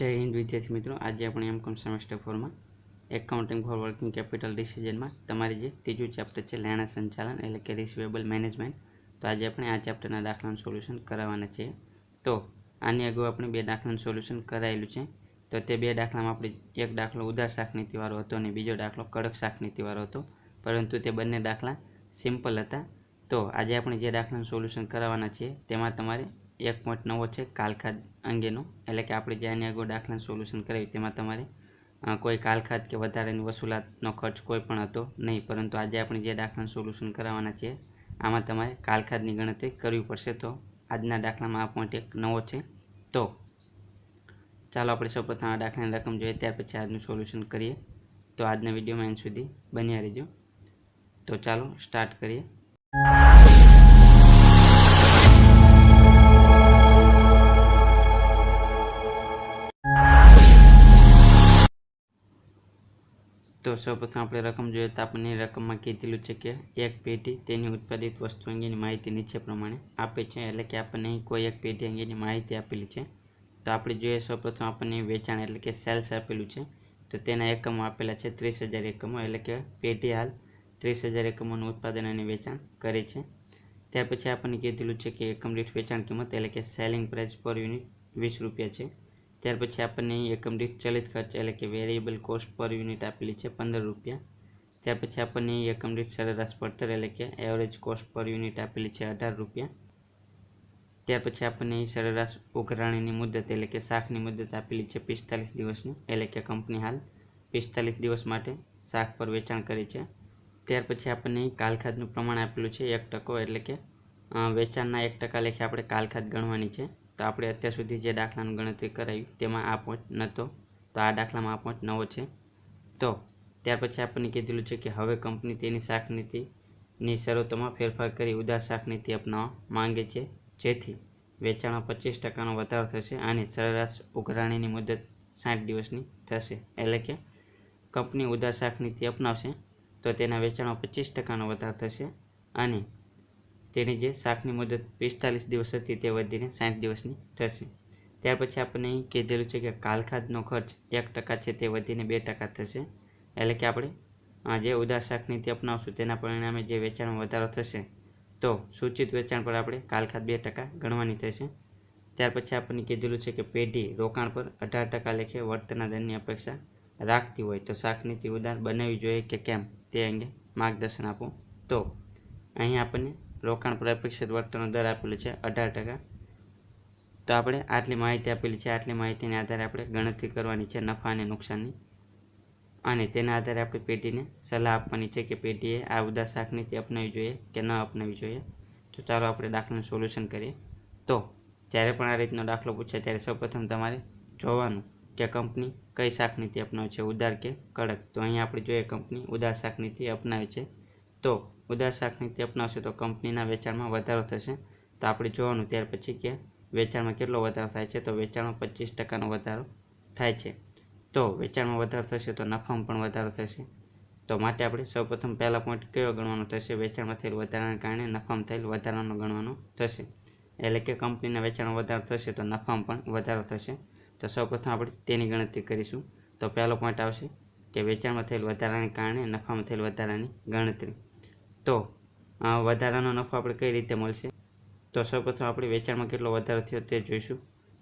જય હિન્દ વિદ્યાર્થી મિત્રો, આજે આપણે એમકોમ સેમેસ્ટર 4 માં એકાઉન્ટિંગ ફોર વર્કિંગ કેપિટલ ડિસિઝનમાં તમારી જે ત્રીજું ચેપ્ટર છે લેણા સંચાલન એટલે કે રિસીવેબલ મેનેજમેન્ટ. તો આજે આપણે આ ચેપ્ટરના દાખલાનું સોલ્યુશન કરાવવાના છે. તો આની અગાઉ આપણે બે દાખલાનું સોલ્યુશન કરાયેલું છે. તો તે બે દાખલામાં આપણે એક દાખલો ઉદાર શાકનીતિવાળો હતો અને બીજો દાખલો કડક શાકનીતિવાળો હતો, પરંતુ તે બંને દાખલા સિમ્પલ હતા. તો આજે આપણે જે દાખલાનું સોલ્યુશન કરાવવાના છે તેમાં તમારે 1.9 છે કાલખાદ અંગેનો, એટલે કે આપણે જે આની અગાઉ દાખલાનું સોલ્યુશન કરાવ્યું તેમાં તમારે કોઈ કાલખાદ કે વધારાની વસૂલાતનો ખર્ચ કોઈ પણ હતો નહીં, પરંતુ આજે આપણે જે દાખલાનું સોલ્યુશન કરાવવાના છે આમાં તમારે કાલખાદની ગણતરી કરવી પડશે. તો આજના દાખલામાં આ પોઈન્ટ એક નવો છે. તો ચાલો આપણે સૌપ્રથમ આ દાખલાની રકમ જોઈએ, ત્યાર પછી આજનું સોલ્યુશન કરીએ. તો આજના વિડીયોમાં એન્ડ સુધી બન્યા રહેજો. તો ચાલો સ્ટાર્ટ કરીએ. તો સૌપ્રથમ આપણે રકમ જોઈએ તો આપણને રકમમાં કીધેલું છે કે એક પેઢી તેની ઉત્પાદિત વસ્તુ અંગેની માહિતી નીચે પ્રમાણે આપે છે, એટલે કે આપણને અહીં કોઈ એક પેઢી અંગેની માહિતી આપેલી છે. તો આપણે જોઈએ સૌપ્રથમ આપણને વેચાણ એટલે કે સેલ્સ આપેલું છે. તો તેના એકમો આપેલા છે 30,000 એકમો, એટલે કે પેઢી હાલ 30,000 એકમોનું ઉત્પાદન અને વેચાણ કરે છે. ત્યાર પછી આપણને કીધેલું છે કે એકમ દીઠ વેચાણ કિંમત એટલે કે સેલિંગ પ્રાઇસ પર યુનિટ 20 રૂપિયા છે. ત્યાર પછી આપણને એકમ દીઠ ચલિત ખર્ચ એટલે કે વેરિયેબલ કોસ્ટ પર યુનિટ આપેલી છે 15 રૂપિયા. ત્યાર પછી આપણને એકમ દીઠ સરેરાશ પડતર એટલે કે એવરેજ કોસ્ટ પર યુનિટ આપેલી છે 18 રૂપિયા. ત્યાર પછી આપણને સરેરાશ ઉઘરાણીની મુદત એટલે કે શાખની મુદત આપેલી છે 45 દિવસની, એટલે કે કંપની હાલ 45 દિવસ માટે શાખ પર વેચાણ કરે છે. ત્યાર પછી આપણને કાલખાદનું પ્રમાણ આપેલું છે 1%, એટલે કે વેચાણના 1% લેખે આપણે કાલખાદ ગણવાની છે. તો આપણે અત્યાર સુધી જે દાખલાનું ગણતરી કરાવી તેમાં આ પોઈન્ટ નહોતો, તો આ દાખલામાં આ પોઈન્ટ નવો છે. તો ત્યાર પછી આપણને કીધેલું છે કે હવે કંપની તેની શાકનીતિની શરતોમાં ફેરફાર કરી ઉદાર શાકનીતિ અપનાવવા માંગે છે, જેથી વેચાણમાં 25%નો વધારો થશે અને સરેરાશ ઉઘરાણીની મુદત 60 દિવસની થશે. એટલે કે કંપની ઉદાર શાકનીતિ અપનાવશે તો તેના વેચાણમાં 25%નો વધારો થશે અને તેની જે શાખની મુદત 45 દિવસ હતી તે વધીને 60 દિવસની થશે. ત્યાર પછી આપણને અહીં કીધેલું છે કે કાલખાદનો ખર્ચ 1% છે તે વધીને 2% થશે. એટલે કે આપણે જે ઉદાર શાકનીતિ અપનાવશું તેના પરિણામે જે વેચાણમાં વધારો થશે તો સૂચિત વેચાણ પર આપણે કાલખાદ 2% ગણવાની થશે. ત્યાર પછી આપણને કીધેલું છે કે પેઢી રોકાણ પર 18% લેખે વર્તનના દરની અપેક્ષા રાખતી હોય તો શાકનીતિ ઉદાર બનાવવી જોઈએ કે કેમ તે અંગે માર્ગદર્શન આપો. તો અહીં આપણને રોકાણ પર અપેક્ષિત વર્તનનો દર આપેલો છે 18%. તો આપણે આટલી માહિતી આપેલી છે, આટલી માહિતીને આધારે આપણે ગણતરી કરવાની છે નફા અને નુકસાનની, અને તેના આધારે આપણે પેઢીને સલાહ આપવાની છે કે પેઢીએ આ ઉદાર શાકનીતિ અપનાવવી જોઈએ કે ન અપનાવવી જોઈએ. તો ચાલો આપણે દાખલાનું સોલ્યુશન કરીએ. તો જ્યારે પણ આ રીતનો દાખલો પૂછે ત્યારે સૌપ્રથમ તમારે જોવાનું કે કંપની કઈ શાકનીતિ અપનાવે છે, ઉદાર કે કડક. તો અહીં આપણે જોઈએ કંપની ઉદાર શાકનીતિ અપનાવે છે. તો ઉદાર શાકનીતિ અપનાવશે તો કંપનીના વેચાણમાં વધારો થશે. તો આપણે જોવાનું ત્યાર પછી કે વેચાણમાં કેટલો વધારો થાય છે. તો વેચાણમાં 25%નો વધારો થાય છે. તો વેચાણમાં વધારો થશે તો નફામાં પણ વધારો થશે. તો માટે આપણે સૌપ્રથમ પહેલા પોઈન્ટ કયો ગણવાનો થશે, વેચાણમાં થયેલ વધારાને કારણે નફામાં થયેલ વધારાનો ગણવાનો થશે. એટલે કે કંપનીના વેચાણમાં વધારો થશે તો નફામાં પણ વધારો થશે. તો સૌપ્રથમ આપણે તેની ગણતરી કરીશું. તો પહેલો પોઈન્ટ આવશે કે વેચાણમાં થયેલ વધારાને કારણે નફામાં થયેલ વધારાની ગણતરી. તો વધારાનો નફો આપણે કઈ રીતે મળશે, તો સૌપ્રથમ આપણે વેચાણમાં કેટલો વધારો થયો તે જોઈશું.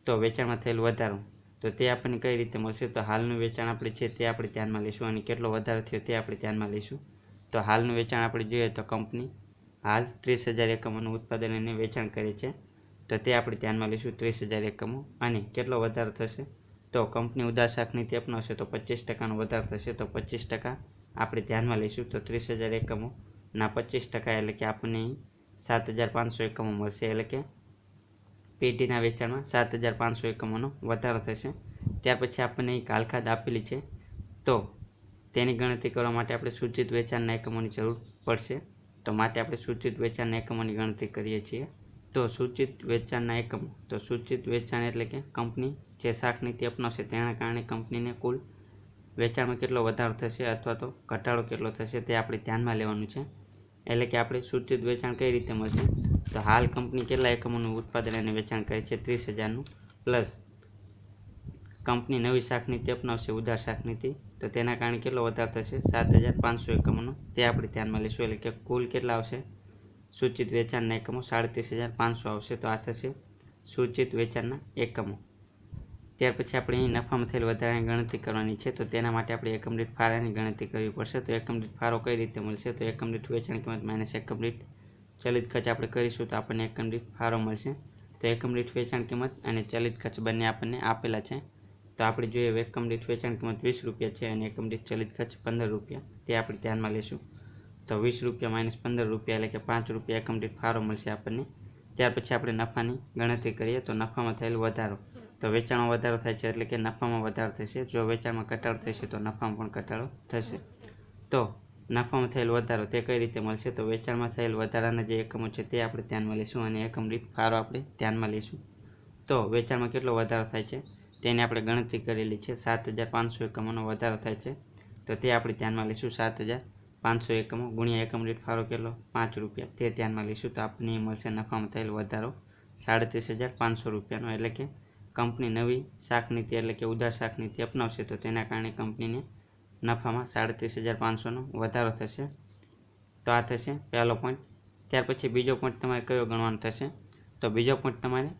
તો વેચાણમાં થયેલ વધારો તો તે આપણને કઈ રીતે મળશે, તો હાલનું વેચાણ આપણે છે તે આપણે ધ્યાનમાં લઈશું અને કેટલો વધારો થયો તે આપણે ધ્યાનમાં લઈશું. તો હાલનું વેચાણ આપણે જોઈએ તો કંપની હાલ 30,000 એકમોનું ઉત્પાદન અને વેચાણ કરે છે, તો તે આપણે ધ્યાનમાં લઈશું 30,000 એકમો. અને કેટલો વધારો થશે, તો કંપની ઉદાર શાકનીતિ અપનાવશે તો 25%નો વધારો થશે, તો 25% આપણે ધ્યાનમાં લઈશું. તો 30,000 એકમોના 25% એટલે કે આપણને અહીં 7,500 એકમો મળશે, એટલે કે પેઢીના વેચાણમાં 7,500 એકમોનો વધારો થશે. ત્યાર પછી આપણને અહીં કાલખાદ આપેલી છે, તો તેની ગણતરી કરવા માટે આપણે સૂચિત વેચાણના એકમોની જરૂર પડશે. તો માટે આપણે સૂચિત વેચાણના એકમોની ગણતરી કરીએ છીએ. તો સૂચિત વેચાણના એકમો, તો સૂચિત વેચાણ એટલે કે કંપની જે શાકનીતિ અપનાવશે તેના કારણે કંપનીને કુલ વેચાણમાં કેટલો વધારો થશે અથવા તો ઘટાડો કેટલો થશે તે આપણે ધ્યાનમાં લેવાનું છે. એટલે કે આપણે સૂચિત વેચાણ કઈ રીતે મળશે, તો હાલ કંપની કેટલા એકમોનું ઉત્પાદન અને વેચાણ કરે છે 30,000નું, પ્લસ કંપની નવી શાખ નીતિ અપનાવશે ઉદાર શાખ નીતિ, તો તેના કારણે કેટલો વધારો થશે 7,500 એકમોનો, તે આપણે ધ્યાનમાં લઈશું. એટલે કે કુલ કેટલા આવશે સૂચિત વેચાણના એકમો 37,500 આવશે. તો આ થશે સૂચિત વેચાણના એકમો. ત્યાર પછી આપણે અહીં નફામાં થયેલ વધારાની ગણતરી કરવાની છે. તો તેના માટે આપણે એકમ દીઠ ફાળાની ગણતરી કરવી પડશે. તો એકમ દીઠ ફાળો કઈ રીતે મળશે? તો એકમ દીઠ વેચાણ કિંમત માઇનસ એકમ દીઠ ચલિત ખર્ચ આપણે કરીશું તો આપણને એકમ દીઠ ફાળો મળશે. તો એકમ દીઠ વેચાણ કિંમત અને ચલિત ખર્ચ બંને આપણને આપેલા છે. તો આપણે જોઈએ એકમ દીઠ વેચાણ કિંમત 20 રૂપિયા છે અને એકમ દીઠ ચલિત ખર્ચ 15 રૂપિયા, તે આપણે ધ્યાનમાં લઈશું. તો 20 રૂપિયા માઇનસ 15 રૂપિયા એટલે કે 5 રૂપિયા એકમ દીઠ ફાળો મળશે આપણને. ત્યાર પછી આપણે નફાની ગણતરી કરીએ. તો નફામાં થયેલ વધારો, તો વેચાણમાં વધારો થાય છે એટલે કે નફામાં વધારો થશે. જો વેચાણમાં ઘટાડો થશે તો નફામાં પણ ઘટાડો થશે. તો નફામાં થયેલ વધારો તે કઈ રીતે મળશે? તો વેચાણમાં થયેલ વધારાના જે એકમો છે તે આપણે ધ્યાનમાં લઈશું અને એકમ દીઠ ફાળો આપણે ધ્યાનમાં લઈશું. તો વેચાણમાં કેટલો વધારો થાય છે તેની આપણે ગણતરી કરેલી છે. 7,500 એકમોનો વધારો થાય છે. તો તે આપણે ધ્યાનમાં લઈશું. 7,500 એકમો ગુણ્યા એકમ દીઠ ફાળો કેટલો 5 રૂપિયા, તે ધ્યાનમાં લઈશું. તો આપણને મળશે નફામાં થયેલ વધારો 37,500 રૂપિયાનો. એટલે કે કંપની નવી શાખ નીતિ એટલે કે ઉદાર શાખ નીતિ અપનાવશે તો તેના કારણે કંપનીને નફામાં 37,500નો વધારો થશે. તો આ થશે પહેલો પોઈન્ટ. ત્યાર પછી બીજો પોઈન્ટ તમારે કયો ગણવાનો થશે? તો બીજો પોઈન્ટ તમારે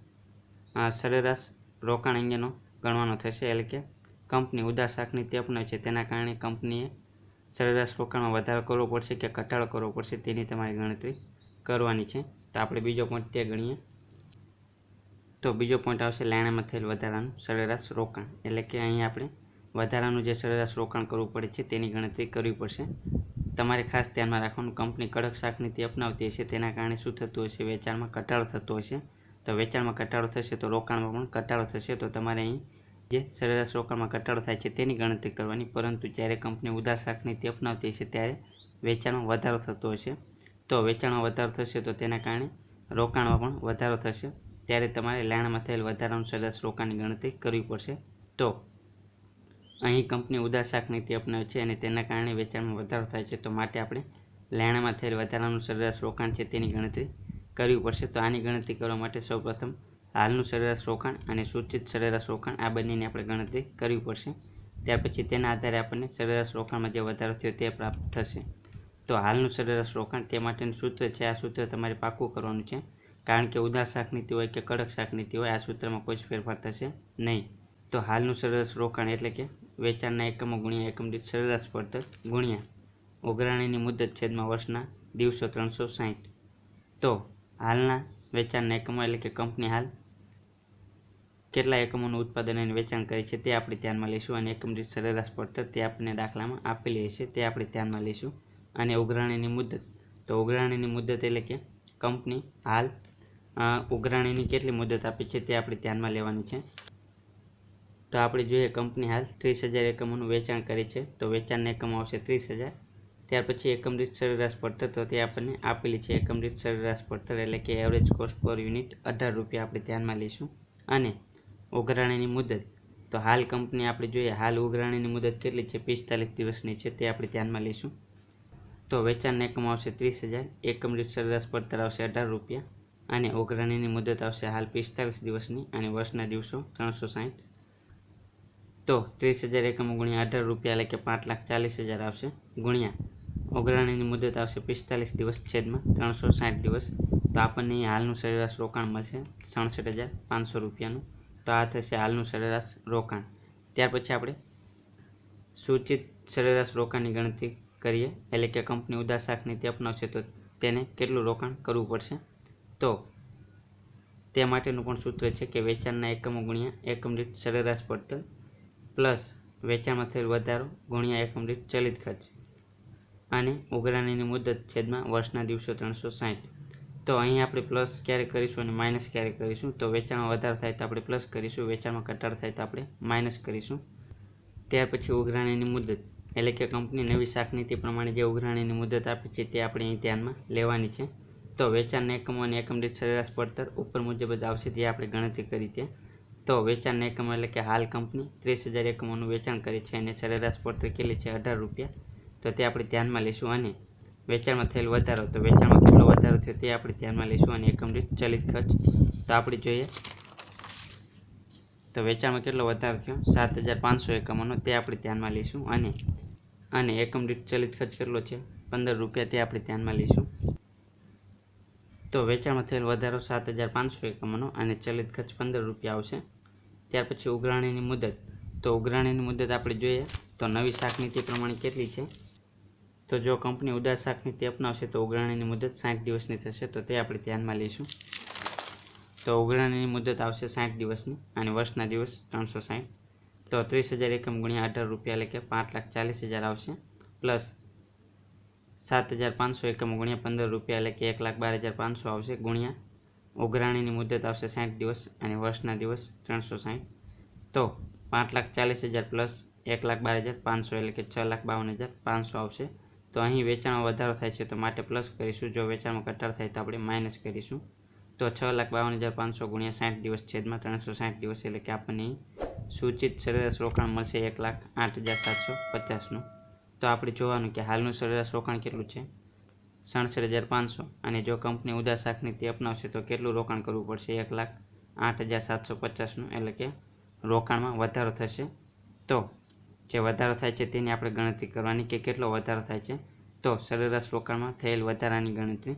સરેરાશ રોકાણ અંગેનો ગણવાનો થશે. એટલે કે કંપની ઉદાર શાખ નીતિ અપનાવે છે તેના કારણે કંપનીએ સરેરાશ રોકાણમાં વધારો કરવો પડશે કે ઘટાડો કરવો પડશે તેની તમારી ગણતરી કરવાની છે. તો આપણે બીજો પોઈન્ટ તે ગણીએ. તો બીજો પોઈન્ટ આવશે લેણામાં થયેલ વધારાનું સરેરાશ રોકાણ. એટલે કે અહીં આપણે વધારાનું જે સરેરાશ રોકાણ કરવું પડે છે તેની ગણતરી કરવી પડશે. તમારે ખાસ ધ્યાનમાં રાખવાનું, કંપની કડક શાખ નીતિ અપનાવતી હશે તેના કારણે શું થતું હશે? વેચાણમાં ઘટાડો થતો હશે. તો વેચાણમાં ઘટાડો થશે તો રોકાણમાં પણ ઘટાડો થશે. તો તમારે અહીં જે સરેરાશ રોકાણમાં ઘટાડો થાય છે તેની ગણતરી કરવાની. પરંતુ જ્યારે કંપની ઉદાર શાખ નીતિ અપનાવતી હશે ત્યારે વેચાણમાં વધારો થતો હશે. તો વેચાણમાં વધારો થશે તો તેના કારણે રોકાણમાં પણ વધારો થશે. ત્યારે તમારે લેણામાં થયેલ વધારાનું સરેરાશ રોકાણની ગણતરી કરવી પડશે. તો અહીં કંપની ઉદાર શાખ નીતિ અપનાવે છે અને તેના કારણે વેચાણમાં વધારો થાય છે. તો માટે આપણે લેણામાં થયેલ વધારાનું સરેરાશ રોકાણ છે તેની ગણતરી કરવી પડશે. તો આની ગણતરી કરવા માટે સૌપ્રથમ હાલનું સરેરાશ રોકાણ અને સૂચિત સરેરાશ રોકાણ આ બંનેની આપણે ગણતરી કરવી પડશે. ત્યાર પછી તેના આધારે આપણને સરેરાશ રોકાણમાં જે વધારો થયો તે પ્રાપ્ત થશે. તો હાલનું સરેરાશ રોકાણ તે માટેનું સૂત્ર છે. આ સૂત્ર તમારે પાક્કું કરવાનું છે, કારણ કે ઉદાર શાખ નીતિ હોય કે કડક શાખ નીતિ હોય આ સૂત્રમાં કોઈ જ ફેરફાર થશે નહીં. તો હાલનું સરેરાશ રોકાણ એટલે કે વેચાણના એકમો ગુણ્યા એકમ દીઠ સરેરાશ પડતર ગુણ્યા ઉઘરાણીની મુદત છેદમાં વર્ષના દિવસો 360. તો હાલના વેચાણના એકમો એટલે કે કંપની હાલ કેટલા એકમોનું ઉત્પાદન અને વેચાણ કરે છે તે આપણે ધ્યાનમાં લઈશું. અને એકમ દીઠ સરેરાશ પડતર તે આપણને દાખલામાં આપેલી હશે તે આપણે ધ્યાનમાં લઈશું. અને ઉઘરાણીની મુદત, તો ઉઘરાણીની મુદત એટલે કે કંપની હાલ ઉઘરાણીની કેટલી મુદત આપી છે તે આપણે ધ્યાનમાં લેવાની છે. તો આપણે જોઈએ કંપની હાલ 30,000 એકમોનું વેચાણ કરે છે. તો વેચાણના એકમો આવશે 30,000. ત્યાર પછી એકમ દીઠ સરેરાશ પડતર, તો તે આપણને આપેલી છે. એકમ દીઠ સરેરાશ પડતર એટલે કે એવરેજ કોસ્ટ પર યુનિટ 18 રૂપિયા આપણે ધ્યાનમાં લઈશું. અને ઉઘરાણીની મુદત, તો હાલ કંપની આપણે જોઈએ હાલ ઉઘરાણીની મુદત કેટલી છે? 45 દિવસની છે, તે આપણે ધ્યાનમાં લઈશું. તો વેચાણના એકમો આવશે 30,000, એકમ દીઠ સરેરાશ પડતર આવશે 18 રૂપિયા અને ઉઘરાણીની મુદત આવશે હાલ 45 દિવસની અને વર્ષના દિવસો 360. તો 30,000 એકમો ગુણ્યા 18 રૂપિયા એટલે કે 5,40,000 આવશે ગુણ્યા ઉઘરાણીની મુદત આવશે 45 દિવસ છેદમાં 360 દિવસ. તો આપણને હાલનું સરેરાશ રોકાણ મળશે 67,500 રૂપિયાનું. તો આ થશે હાલનું સરેરાશ રોકાણ. ત્યાર પછી આપણે સૂચિત સરેરાશ રોકાણની ગણતરી કરીએ. એટલે કે કંપની ઉદાર શાખ નીતિ અપનાવશે તો તેને કેટલું રોકાણ કરવું પડશે? તો તે માટેનું પણ સૂત્ર છે કે વેચાણના એકમો ગુણ્યા એકમ દીઠ સરેરાશ પડતર પ્લસ વેચાણમાં થયેલ વધારો ગુણ્યા એકમ દીઠ ચલિત ખર્ચ અને ઉઘરાણીની મુદત છેદમાં વર્ષના દિવસો 360. તો અહીં આપણે પ્લસ ક્યારે કરીશું અને માઇનસ ક્યારે કરીશું? તો વેચાણમાં વધારો થાય તો આપણે પ્લસ કરીશું, વેચાણમાં ઘટાડો થાય તો આપણે માઇનસ કરીશું. ત્યાર પછી ઉઘરાણીની મુદત એટલે કે કંપની નવી શાખ નીતિ પ્રમાણે જે ઉઘરાણીની મુદત આપી છે તે આપણે અહીં ધ્યાનમાં લેવાની છે. તો વેચાણના એકમો અને એકમ દીઠ સરેરાશ પડતર ઉપર મુજબ જ આવશે જે આપણે ગણતરી કરી તે. તો વેચાણના એકમો એટલે કે હાલ કંપની 30,000 એકમોનું વેચાણ કરે છે અને સરેરાશ પડતર કેટલી છે? 18 રૂપિયા. તો તે આપણે ધ્યાનમાં લઈશું. અને વેચાણમાં થયેલ વધારો, તો વેચાણમાં કેટલો વધારો થયો તે આપણે ધ્યાનમાં લઈશું. અને એકમ દીઠ ચલિત ખર્ચ, તો આપણે જોઈએ તો તો વેચાણમાં કેટલો વધારો થયો 7500 એકમોનો તે આપણે ધ્યાનમાં લઈશું અને એકમ દીઠ ચલિત ખર્ચ કેટલો છે 15 રૂપિયા તે આપણે ધ્યાનમાં લઈશું. તો વેચાણમાં થયેલ વધારો 7500 એકમોનો અને ચલિત ખર્ચ 15 રૂપિયા આવશે. ત્યાર પછી ઉઘરાણીની મુદત. તો ઉઘરાણીની મુદત આપણે જોઈએ તો નવી શાક નીતિ પ્રમાણે કેટલી છે. તો જો કંપની ઉદાર શાક નીતિ અપનાવશે તો ઉઘરાણીની મુદત 60 દિવસની થશે. તો તે આપણે ધ્યાનમાં લઈશું. તો ઉઘરાણીની મુદત આવશે 60 દિવસની અને વર્ષના દિવસ 360. તો 30,000 એકમ ગુણ્યા 18 રૂપિયા એટલે કે 5,40,000 આવશે. પ્લસ 7,500 એકમ ગુણ્યા 15 રૂપિયા એટલે કે 1,12,500 આવશે. ગુણ્યા ઉઘરાણીની મુદત આવશે 60 દિવસ અને વર્ષના દિવસ 360. તો 5,40,000 પ્લસ 1,12,500 એટલે કે 6,52,500 આવશે. તો અહીં વેચાણમાં વધારો થાય છે તો માટે પ્લસ કરીશું. જો વેચાણમાં ઘટાડો થાય તો આપણે માઇનસ કરીશું. તો 6,52,500 ગુણ્યા 60 દિવસ છેદમાં 360 દિવસ એટલે કે આપણને સૂચિત સરેરાશ રોકાણ મળશે 1,08,750નું. તો આપણે જોવાનું કે હાલનું સરેરાશ રોકાણ કેટલું છે 67,500 અને જો કંપની ઉદાર શાક નીતિ અપનાવશે તો કેટલું રોકાણ કરવું પડશે 1,08,750નું એટલે કે રોકાણમાં વધારો થશે. તો જે વધારો થાય છે તેની આપણે ગણતરી કરવાની કે કેટલો વધારો થાય છે. તો સરેરાશ રોકાણમાં થયેલ વધારાની ગણતરી.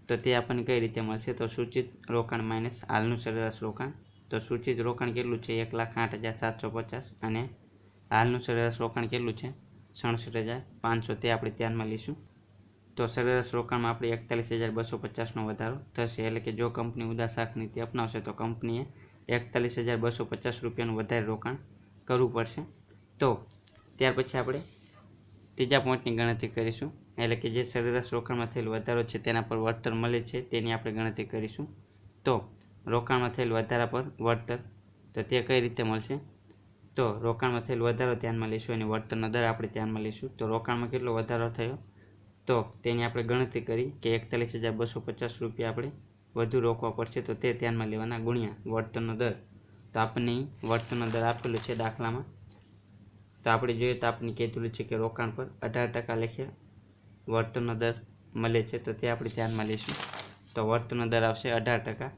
તો તે આપણને કઈ રીતે મળશે. તો સૂચિત રોકાણ માઇનસ હાલનું સરેરાશ રોકાણ. તો સૂચિત રોકાણ કેટલું છે 1,08,750 અને હાલનું સરેરાશ રોકાણ કેટલું છે 67,500 તે આપણે ધ્યાનમાં લઈશું. તો સરેરાશ રોકાણમાં આપણે 41,250નો વધારો થશે. એટલે કે જો કંપની ઉદાર શાક નીતિ અપનાવશે તો કંપનીએ 41,250 રૂપિયાનું વધારે રોકાણ કરવું પડશે. તો ત્યાર પછી આપણે ત્રીજા પોઈન્ટની ગણતરી કરીશું. એટલે કે જે સરેરાશ રોકાણમાં થયેલ વધારો છે તેના પર વળતર મળે છે તેની આપણે ગણતરી કરીશું. તો રોકાણમાં થયેલ વધારા પર વળતર તો તે કઈ રીતે મળશે. તો રોકાણમાં થયેલ વધારો ધ્યાનમાં લઈશું અને વળતરનો દર આપણે ધ્યાનમાં લઈશું. તો રોકાણમાં કેટલો વધારો થયો તો તેની આપણે ગણતરી કરી કે 41,250 રૂપિયા આપણે વધુ રોકવા પડશે. તો તે ધ્યાનમાં લેવાના ગુણ્યા વળતરનો દર. તો આપણને વળતરનો દર આપેલું છે દાખલામાં. તો આપણે જોઈએ તો આપણને કહેલું છે કે રોકાણ પર 18% લેખે વળતરનો દર મળે છે. તો તે આપણે ધ્યાનમાં લઈશું. તો વળતરનો દર આવશે 18%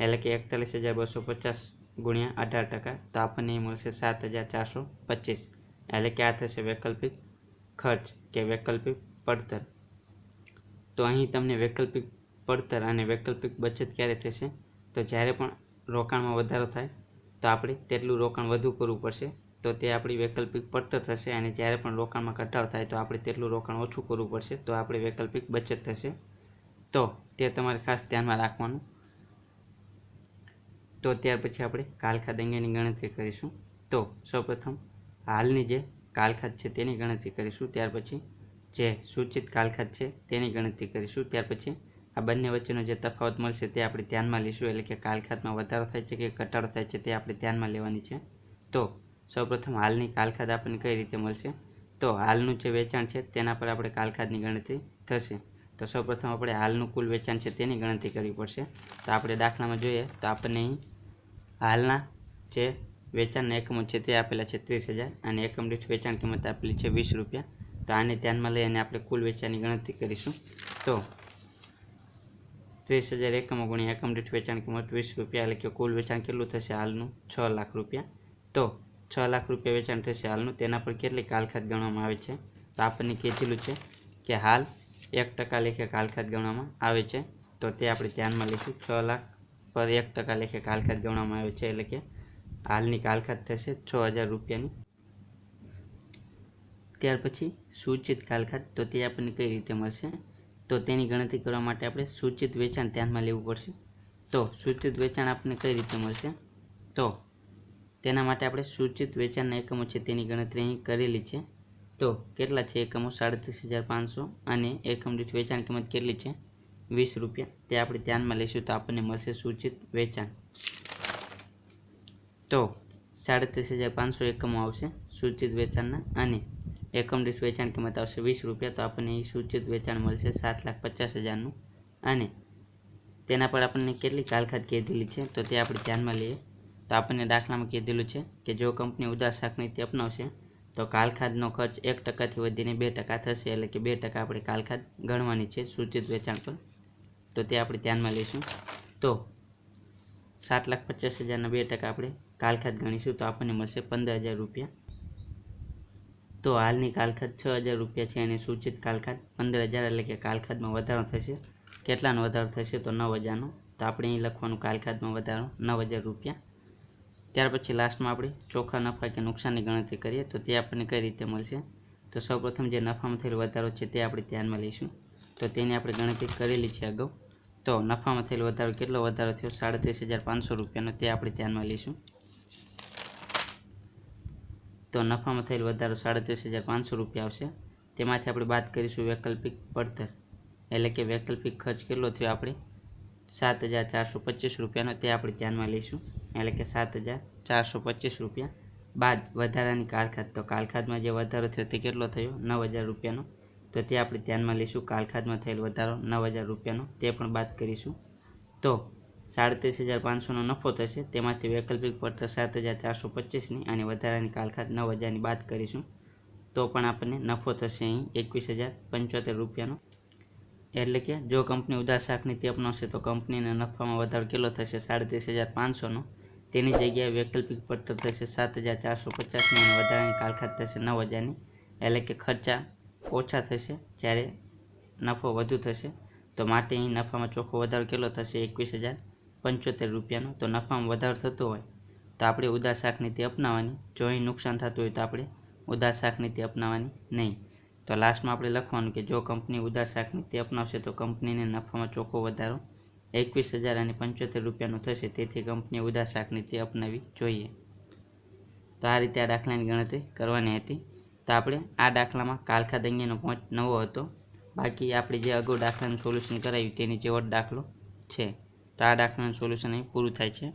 એટલે કે 41,250 ગુણ્યા 18%. તો આપણને મળશે 7,425 એટલે કે આ થશે વૈકલ્પિક ખર્ચ કે વૈકલ્પિક પડતર. તો અહીં તમને વૈકલ્પિક પડતર અને વૈકલ્પિક બચત ક્યારે થશે. તો જ્યારે પણ રોકાણમાં વધારો થાય તો આપણે તેટલું રોકાણ વધુ કરવું પડશે. તો તે આપણી વૈકલ્પિક પડતર થશે અને જ્યારે પણ રોકાણમાં ઘટાડો થાય તો આપણે તેટલું રોકાણ ઓછું કરવું પડશે. તો આપણે વૈકલ્પિક બચત થશે. તો તે તમારે ખાસ ધ્યાનમાં રાખવાનું. તો ત્યાર પછી આપણે કાલખાદ અંગેની ગણતરી કરીશું. તો સૌપ્રથમ હાલની જે કાલખાદ છે તેની ગણતરી કરીશું. ત્યાર પછી જે સૂચિત કાલખાદ છે તેની ગણતરી કરીશું. ત્યાર પછી આ બંને વચ્ચેનો જે તફાવત મળશે તે આપણે ધ્યાનમાં લઈશું. એટલે કે કાલખાદમાં વધારો થાય છે કે ઘટાડો થાય છે તે આપણે ધ્યાનમાં લેવાની છે. તો સૌપ્રથમ હાલની કાલખાદ આપણને કઈ રીતે મળશે. તો હાલનું જે વેચાણ છે તેના પર આપણે કાલખાદની ગણતરી થશે. તો સૌપ્રથમ આપણે હાલનું કુલ વેચાણ છે તેની ગણતરી કરવી પડશે. તો આપણે દાખલામાં જોઈએ તો આપણને અહીં હાલના જે વેચાણના એકમો છે તે આપેલા છે 30,000 અને એકમ દીઠ વેચાણ કિંમત આપેલી છે 20 રૂપિયા. તો આને ધ્યાનમાં લઈ અને આપણે કુલ વેચાણની ગણતરી કરીશું. તો 30,000 એકમો ગુણ્યા એકમ દીઠ વેચાણ કિંમત 20 રૂપિયા એટલે કે કુલ વેચાણ કેટલું થશે હાલનું 6 લાખ રૂપિયા. તો 6 લાખ રૂપિયા વેચાણ થશે હાલનું. તેના પર કેટલી કાલખાદ ગણવામાં આવે છે. તો આપણને કીધેલું છે કે હાલ 1% લેખે કાલખાદ ગણવામાં આવે છે. તો તે આપણે ધ્યાનમાં લઈશું. 6 લાખ પર 1% લેખે કાલખાદ ગણવામાં આવે છે એટલે કે હાલની કાલખાદ થશે 6,000 રૂપિયાની. ત્યાર પછી સૂચિત કાલખાદ. તો તે આપણને કઈ રીતે મળશે. તો તેની ગણતરી કરવા માટે આપણે સૂચિત વેચાણ ધ્યાનમાં લેવું પડશે. તો સૂચિત વેચાણ આપણને કઈ રીતે મળશે. તો તેના માટે આપણે સૂચિત વેચાણના એકમો છે તેની ગણતરી અહીં કરેલી છે. તો કેટલા છે એકમો 37,500 અને એકમ દીઠ વેચાણ કિંમત કેટલી છે 20 રૂપિયા. તે આપણે ધ્યાનમાં લઈશું. તો આપણને મળશે સૂચિત વેચાણ. તો 37,500 એકમો આવશે સૂચિત વેચાણના અને એકમ દીઠ વેચાણ કિંમત આવશે 20 રૂપિયા. તો આપણને અહીં સૂચિત વેચાણ મળશે 7,50,000નું અને તેના પર આપણને કેટલી કાલખાદ કીધેલી છે તો તે આપણે ધ્યાનમાં લઈએ. તો આપણને દાખલામાં કીધેલું છે કે જો કંપની ઉદાર શાક નીતિ અપનાવશે તો કાલખાદનો ખર્ચ 1%થી વધીને 2% થશે. એટલે કે 2% આપણે કાલખાદ ગણવાની છે સૂચિત વેચાણ પર. તો તે આપણે ધ્યાનમાં લઈશું. તો 7,50,000ના 2% આપણે કાલખાદ ગણીશું તો આપણને મળશે 15,000 રૂપિયા. તો હાલની કાલખાદ 6,000 રૂપિયા છે અને સૂચિત કાલખાદ 15,000 એટલે કે કાલખાદમાં વધારો થશે. કેટલાનો વધારો થશે તો 9,000નો. તો આપણે અહીં લખવાનું કાલખાદમાં વધારો 9,000 રૂપિયા. ત્યાર પછી લાસ્ટમાં આપણે ચોખ્ખા નફા કે નુકસાનની ગણતરી કરીએ તો તે આપણને કઈ રીતે મળશે. તો સૌપ્રથમ જે નફામાં થયેલો વધારો છે તે આપણે ધ્યાનમાં લઈશું. તો તેની આપણે ગણતરી કરેલી છે અગાઉ. તો નફામાં થયેલો વધારો કેટલો વધારો થયો 37,500 રૂપિયાનો તે આપણે ધ્યાનમાં લઈશું. તો નફામાં થયેલો વધારો 37,500 રૂપિયા આવશે. તેમાંથી આપણે બાદ કરીશું વૈકલ્પિક પડતર એટલે કે વૈકલ્પિક ખર્ચ કેટલો થયો આપણે 7,425 રૂપિયાનો તે આપણે ધ્યાનમાં લઈશું. એટલે કે 7,425 રૂપિયા બાદ વધારાની કાલખાદ. તો કાલખાદમાં જે વધારો થયો તે કેટલો થયો 9,000 રૂપિયાનો. તો તે આપણે ધ્યાનમાં લઈશું. કાલખાદમાં થયેલો વધારો 9,000 રૂપિયાનો તે પણ બાદ કરીશું. તો 37,500નો નફો થશે. તેમાંથી વૈકલ્પિક પડતર 7,425ની અને વધારાની કાલખાદ 9,000ની બાદ કરીશું. તો પણ આપણને નફો થશે અહીં 21,075 રૂપિયાનો. એટલે કે જો કંપની ઉદાર શાખ નીતિ અપનાવશે તો કંપનીના નફામાં વધારો કેટલો થશે 37,500નો. તેની જગ્યાએ વૈકલ્પિક પડતર થશે 7,450ની અને વધારાની કાલખાદ થશે 9,000ની. એટલે કે ખર્ચા ઓછા થશે જ્યારે નફો વધુ થશે. તો માટે અહીં નફામાં ચોખ્ખો વધારો કેટલો થશે 21,075 રૂપિયાનો. તો નફામાં વધારો થતો હોય તો આપણે ઉદાર શાખ નીતિ અપનાવવાની. જો અહીં નુકસાન થતું હોય તો આપણે ઉદાર શાખ નીતિ અપનાવવાની નહીં. તો લાસ્ટમાં આપણે લખવાનું કે જો કંપની ઉદાર શાખ નીતિ અપનાવશે તો કંપનીને નફામાં ચોખ્ખો વધારો 21,075 રૂપિયાનો થશે. તેથી કંપનીએ ઉદાર શાખ નીતિ અપનાવવી જોઈએ. તો આ રીતે આ દાખલાની ગણતરી કરવાની હતી. તો આપણે આ દાખલામાં કાલખાદ અંગેનો પોઈન્ટ નવો હતો. બાકી આપણે જે અગાઉ દાખલાનું સોલ્યુશન કરાવ્યું તેની જેવો જ દાખલો છે. તો આ દાખલાનું સોલ્યુશન અહીં પૂરું થાય છે.